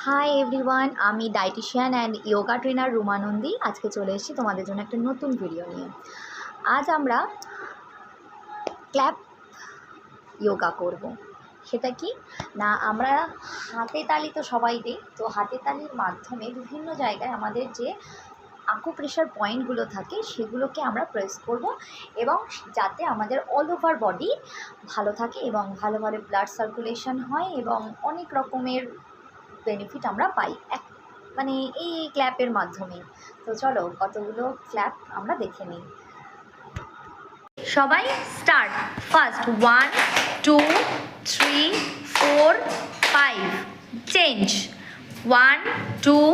Hi everyone, আমি dietician and yoga trainer Ruma Nandi. আজকে চলে এসেছি তোমাদের জন্য একটা নতুন ভিডিও নিয়ে। আজ আমরা ক্ল্যাপ ইয়োগা করব। সেটা কি না, আমরা হাতে তালি তো সবাই দিই, তো হাতে তালির মাধ্যমে বিভিন্ন জায়গায় আমাদের যে আকুপ্রেশার পয়েন্টগুলো থাকে সেগুলোকে আমরা প্রেস করব, এবং যাতে আমাদের অল ওভার বডি ভালো থাকে এবং ভালোভাবে ব্লাড সার্কুলেশন হয় এবং অনেক রকমের বেনিফিট আমরা পাই মানে এই ক্ল্যাপের মাধ্যমে। তো চলো কতগুলো ক্ল্যাপ আমরা দেখে নিই। সবাই start. First 1 2 3 4 5 change. 1 2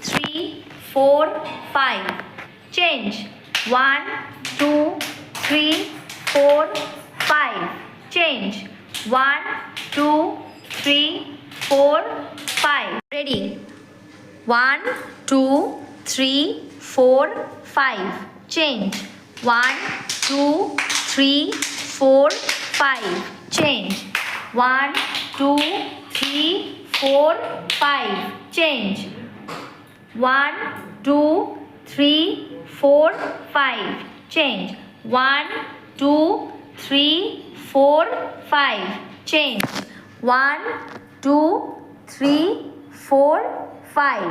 3 4 5 change. 1 2 3 4 5 change. 1 2 3 4 5 ready. 1 2 3 4 5 change. 1 2 3 4 5 change. 1 2 3 4 5 change. 1 2 3 4 5 change. 1 2 3 4 5 change. 1 2 3 4 5